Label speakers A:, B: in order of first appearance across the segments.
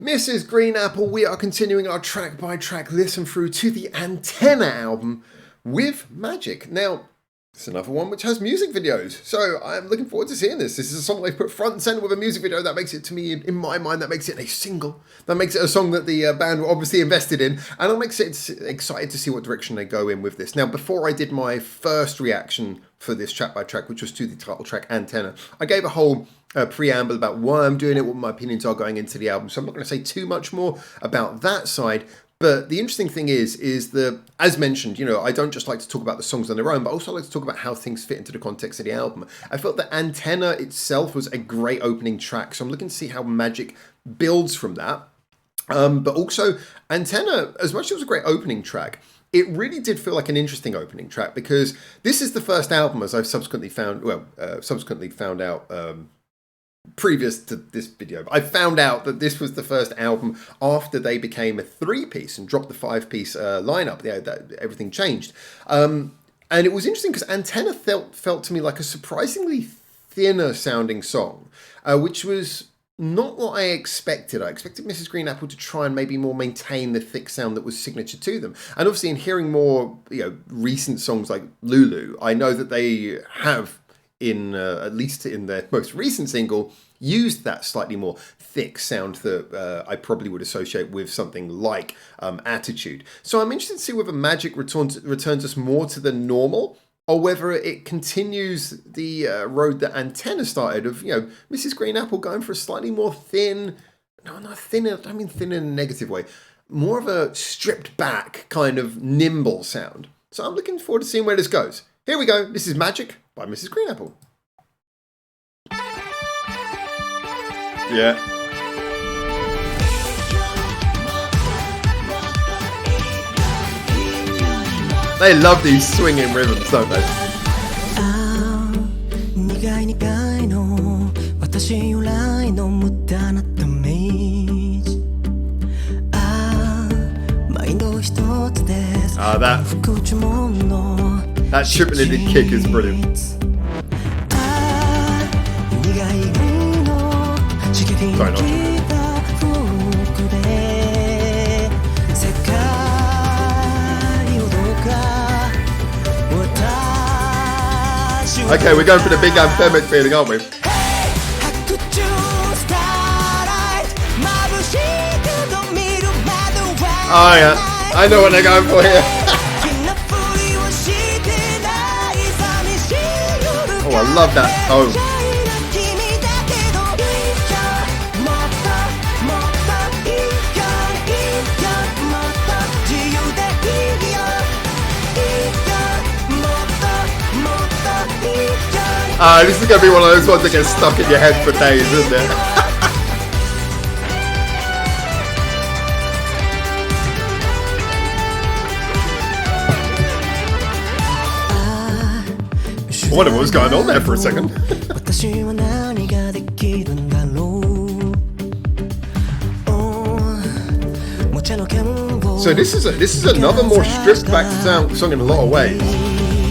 A: Mrs. Green Apple, we are continuing our track by track listen through to the Antenna album with Magic. Now, it's another one which has music videos, so I'm looking forward to seeing this. This is a song they put front and center with a music video. That makes it, to me, in my mind, that makes it a single. That makes it a song that the band were obviously invested in, and I'm excited to see what direction they go in with this. Now, before I did my first reaction for this track by track, which was to the title track Antenna, I gave a whole preamble about why I'm doing it, what my opinions are going into the album, so I'm not going to say too much more about that side. But the interesting thing is that, as mentioned, I don't just like to talk about the songs on their own, but also like to talk about how things fit into the context of the album. I felt that Antenna itself was a great opening track, so I'm looking to see how Magic builds from that. But also, Antenna, as much as it was a great opening track, it really did feel like an interesting opening track, because this is the first album, as I've subsequently found out previous to this video, I found out that this was the first album after they became a 3-piece and dropped the 5-piece lineup. That everything changed, and it was interesting because Antenna felt to me like a surprisingly thinner sounding song, which was not what I expected. I expected Mrs. Green Apple to try and maybe more maintain the thick sound that was signature to them. And obviously, in hearing more recent songs like Lulu, I know that they have, at least in their most recent single, used that slightly more thick sound that I probably would associate with something like Attitude. So I'm interested to see whether Magic returns us more to the normal, or whether it continues the road that Antenna started of, Mrs. Green Apple going for a slightly more thin, not thin, I don't mean thin in a negative way, more of a stripped back kind of nimble sound. So I'm looking forward to seeing where this goes. Here we go. This is Magic by Mrs. Green Apple. Yeah. They love these swinging rhythms, don't they? That triple-ended kick is brilliant. Sorry, not Okay, we're going for the big anthemic feeling, aren't we? Oh yeah, I know what they're going for here. Oh, I love that tone. This is going to be one of those ones that gets stuck in your head for days, isn't it? I wonder what was going on there for a second. So this is another more stripped back song in a lot of ways,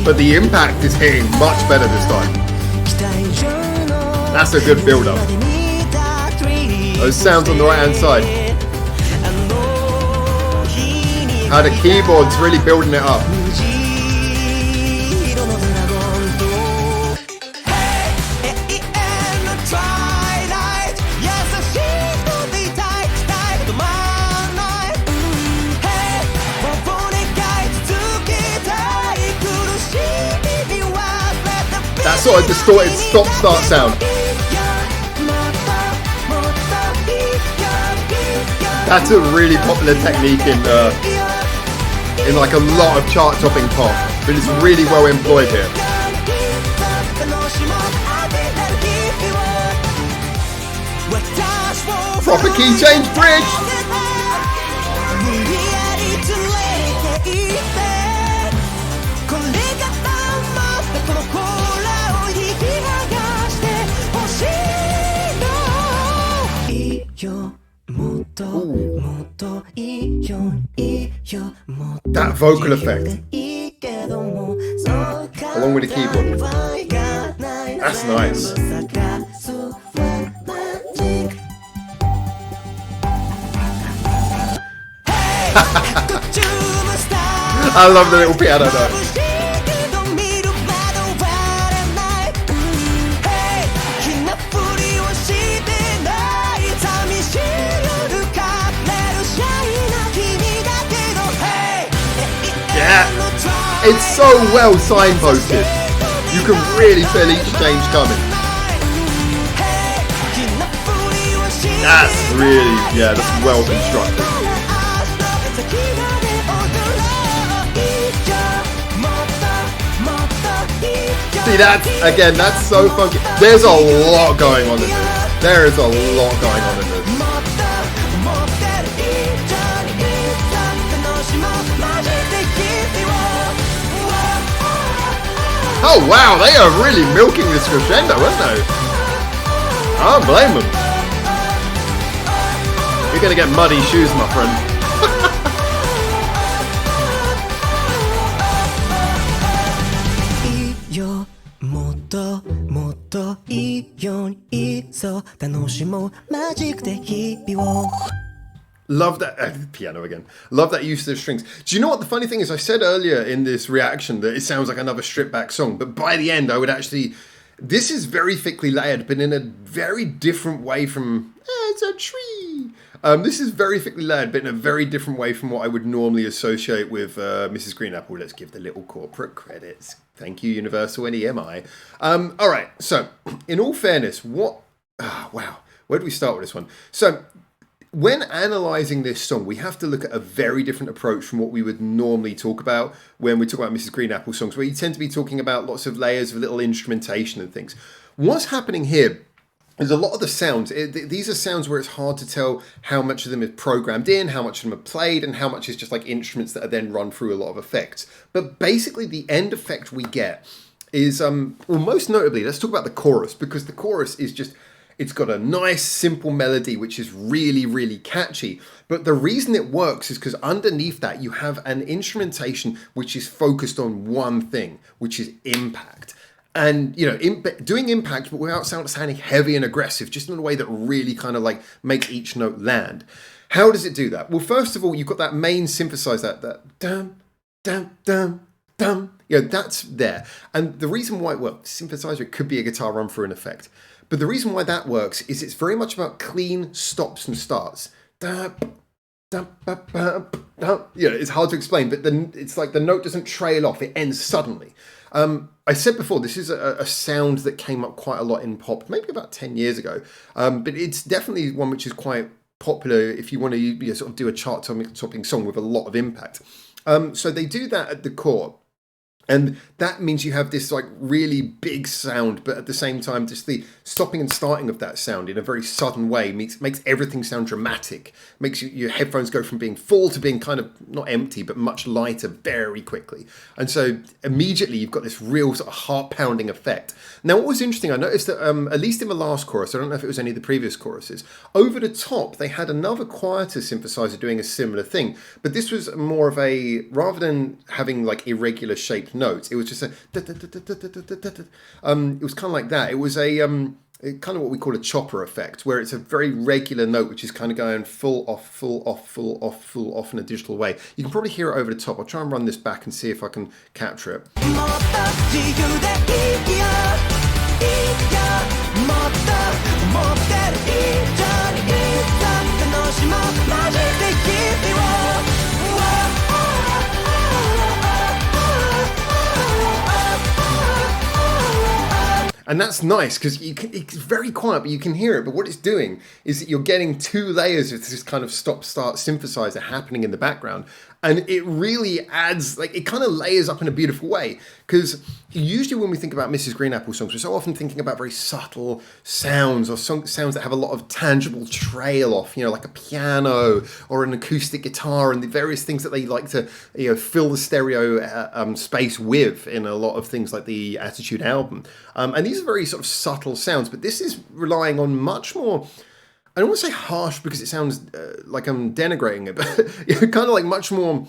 A: but the impact is hitting much better this time. That's a good build up. Those sounds on the right hand side. How the keyboard's really building it up. That sort of distorted stop-start sound. That's a really popular technique in like a lot of chart-topping pop, but it's really well employed here. Proper key change bridge. That vocal effect, along with the keyboard, that's nice. I love the little piano note. Yeah, it's so well signposted. You can really feel each change coming. That's really, yeah, that's well constructed. See, that's so funky. There's a lot going on in this. There is a lot going on in this. Oh wow, they are really milking this crescendo, aren't they? I don't blame them. You're gonna get muddy shoes, my friend. Love that piano again. Love that use of strings. Do you know what the funny thing is? I said earlier in this reaction that it sounds like another stripped back song, but by the end I would actually. This is very thickly layered, but in a very different way from. It's a tree. This is very thickly layered, but in a very different way from what I would normally associate with Mrs. Green Apple. Let's give the little corporate credits. Thank you, Universal and EMI. All right. So, in all fairness, what? Wow. Where do we start with this one? So. When analysing this song, we have to look at a very different approach from what we would normally talk about when we talk about Mrs. Green Apple songs, where you tend to be talking about lots of layers of little instrumentation and things. What's happening here is a lot of the sounds, these are sounds where it's hard to tell how much of them is programmed in, how much of them are played, and how much is just like instruments that are then run through a lot of effects. But basically the end effect we get is, well, most notably, let's talk about the chorus, because the chorus is just... It's got a nice, simple melody, which is really, really catchy. But the reason it works is because underneath that, you have an instrumentation which is focused on one thing, which is impact. And, you know, doing impact, but without sounding heavy and aggressive, just in a way that really kind of like makes each note land. How does it do that? Well, first of all, you've got that main synthesizer, that dum, dum, dum, dum. You know, that's there. And the reason why it works, synthesizer, it could be a guitar run through an effect. But the reason why that works is it's very much about clean stops and starts. You know, it's hard to explain, but then it's like the note doesn't trail off, it ends suddenly. I said before, this is a sound that came up quite a lot in pop, maybe about 10 years ago. But it's definitely one which is quite popular if you want to sort of do a chart-topping song with a lot of impact. So they do that at the core. And that means you have this like really big sound, but at the same time, just the stopping and starting of that sound in a very sudden way makes everything sound dramatic. Makes your headphones go from being full to being kind of not empty, but much lighter very quickly. And so immediately you've got this real sort of heart-pounding effect. Now, what was interesting, I noticed that at least in the last chorus, I don't know if it was any of the previous choruses, over the top, they had another quieter synthesizer doing a similar thing. But this was more of a, rather than having like irregular shaped notes, it was just a it was kind of like that. It was a kind of what we call a chopper effect, where it's a very regular note which is kind of going full off, full off, full off, full off in a digital way. You can probably hear it over the top. I'll try and run this back and see if I can capture it. And that's nice because it's very quiet, but you can hear it. But what it's doing is that you're getting two layers of this kind of stop-start synthesizer happening in the background. And it really adds, like, it kind of layers up in a beautiful way. Because usually when we think about Mrs. Green Apple songs, we're so often thinking about very subtle sounds or sounds that have a lot of tangible trail off, you know, like a piano or an acoustic guitar and the various things that they like to, you know, fill the stereo space with in a lot of things like the Attitude album. And these are very sort of subtle sounds, but this is relying on much more... I don't want to say harsh because it sounds like I'm denigrating it, but kind of like much more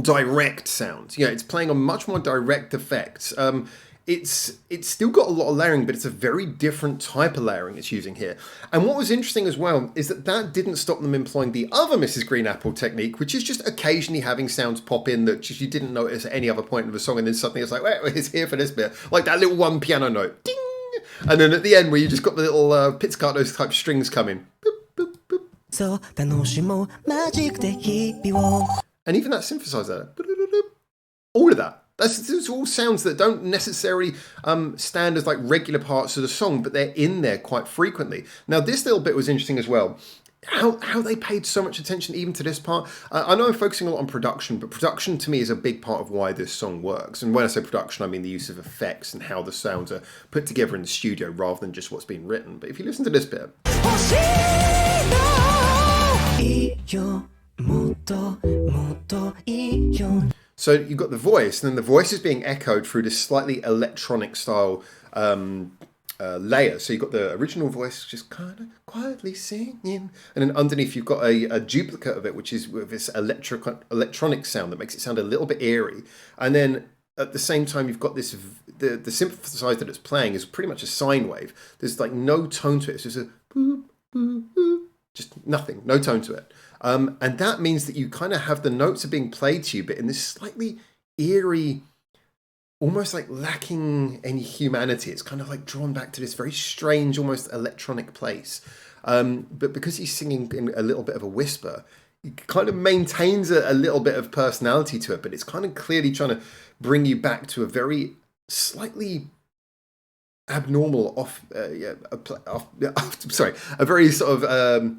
A: direct sounds. You know, it's playing on much more direct effects. it's still got a lot of layering, but it's a very different type of layering it's using here. And what was interesting as well is that didn't stop them employing the other Mrs. Green Apple technique, which is just occasionally having sounds pop in that just you didn't notice at any other point of the song, and then suddenly it's like, wait, it's here for this bit, like that little one piano note, ding, and then at the end where you just got the little pizzicato type strings coming. Boop, boop, boop. And even that synthesizer, all of that. Those are all sounds that don't necessarily stand as like regular parts of the song, but they're in there quite frequently. Now, this little bit was interesting as well. How they paid so much attention even to this part. I know I'm focusing a lot on production, but production to me is a big part of why this song works. And when I say production, I mean the use of effects and how the sounds are put together in the studio rather than just what's been written. But if you listen to this bit. So you've got the voice, and then the voice is being echoed through this slightly electronic style layer. So you've got the original voice just kind of quietly singing, and then underneath you've got a duplicate of it, which is with this electronic sound that makes it sound a little bit eerie. And then at the same time, you've got this, the synthesizer that's playing is pretty much a sine wave. There's like no tone to it. It's just a boop, boop, boop. Just nothing, no tone to it. And that means that you kind of have the notes are being played to you, but in this slightly eerie, almost like lacking any humanity. It's kind of like drawn back to this very strange, almost electronic place. But because he's singing in a little bit of a whisper, it kind of maintains a little bit of personality to it, but it's kind of clearly trying to bring you back to a very slightly abnormal a very sort of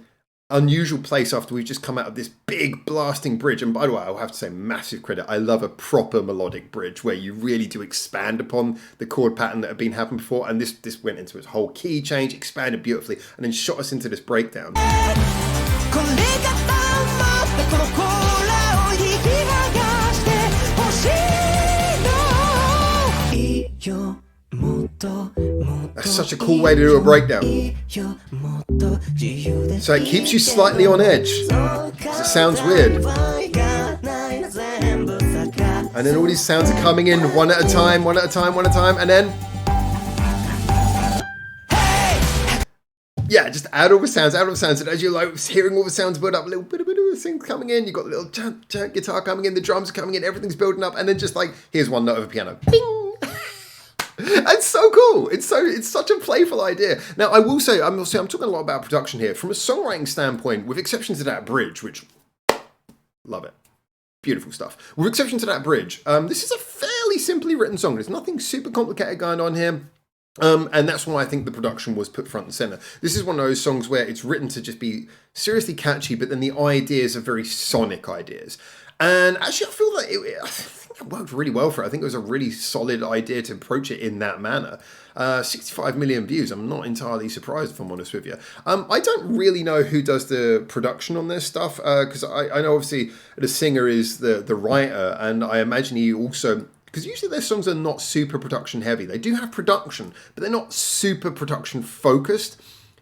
A: unusual place after we've just come out of this big blasting bridge. And by the way, I'll have to say massive credit. I love a proper melodic bridge where you really do expand upon the chord pattern that had been happened before. And this went into its whole key change, expanded beautifully, and then shot us into this breakdown. That's such a cool way to do a breakdown. So it keeps you slightly on edge. It sounds weird. And then all these sounds are coming in one at a time, and then yeah, just add all the sounds. And as you're like hearing all the sounds build up, a little bit of things coming in, you've got the little chant guitar coming in, the drums are coming in, everything's building up, and then just like, here's one note of a piano. Bing! It's so cool. It's such a playful idea. Now, I will say, I'm talking a lot about production here. From a songwriting standpoint, with exceptions to that bridge, which, love it. Beautiful stuff. With exception to that bridge, this is a fairly simply written song. There's nothing super complicated going on here. And that's why I think the production was put front and center. This is one of those songs where it's written to just be seriously catchy, but then the ideas are very sonic ideas. And actually, I feel like it worked really well for it. I think it was a really solid idea to approach it in that manner. 65 million views. I'm not entirely surprised, if I'm honest with you. I don't really know who does the production on this stuff, because I know obviously the singer is the writer, and I imagine he also, because usually their songs are not super production heavy. They do have production, but they're not super production focused.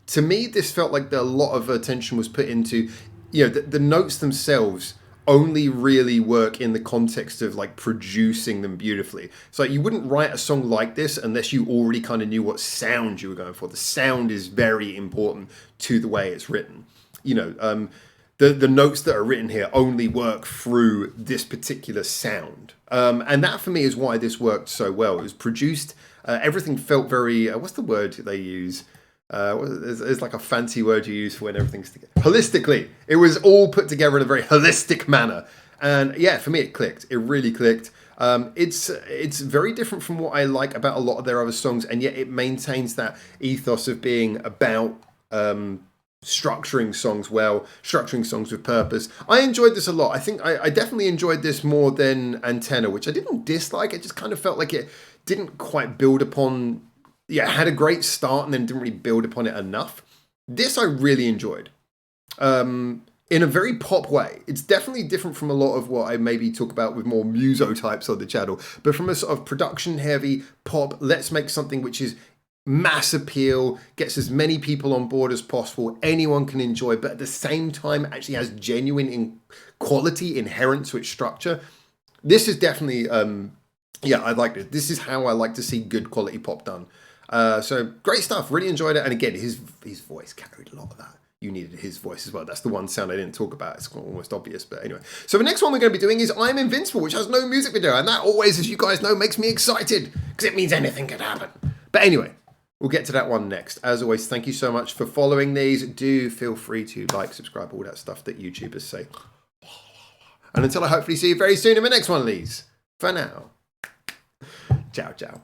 A: To me, this felt like a lot of attention was put into, the notes themselves only really work in the context of like producing them beautifully. So you wouldn't write a song like this unless you already kind of knew what sound you were going for. The sound is very important to the way it's written. The notes that are written here only work through this particular sound. And that for me is why this worked so well. It was produced, everything felt very, what's the word they use? There's like a fancy word you use for when everything's together. Holistically. It was all put together in a very holistic manner. And yeah, for me it clicked. It really clicked. It's very different from what I like about a lot of their other songs, and yet it maintains that ethos of being about structuring songs well, structuring songs with purpose. I enjoyed this a lot. I think I definitely enjoyed this more than Antenna, which I didn't dislike. It just kind of felt like it didn't quite build upon... Yeah, it had a great start and then didn't really build upon it enough. This I really enjoyed. In a very pop way. It's definitely different from a lot of what I maybe talk about with more muso types on the channel. But from a sort of production heavy pop, let's make something which is mass appeal, gets as many people on board as possible, anyone can enjoy, but at the same time actually has genuine quality inherent to its structure. This is definitely... yeah, I liked it. This is how I like to see good quality pop done. So great stuff. Really enjoyed it. And again, his voice carried a lot of that. You needed his voice as well. That's the one sound I didn't talk about. It's almost obvious, but anyway. So the next one we're going to be doing is I'm Invincible, which has no music video. And that always, as you guys know, makes me excited because it means anything could happen. But anyway, we'll get to that one next. As always, thank you so much for following these. Do feel free to like, subscribe, all that stuff that YouTubers say. And until I hopefully see you very soon in the next one of these. For now, ciao, ciao.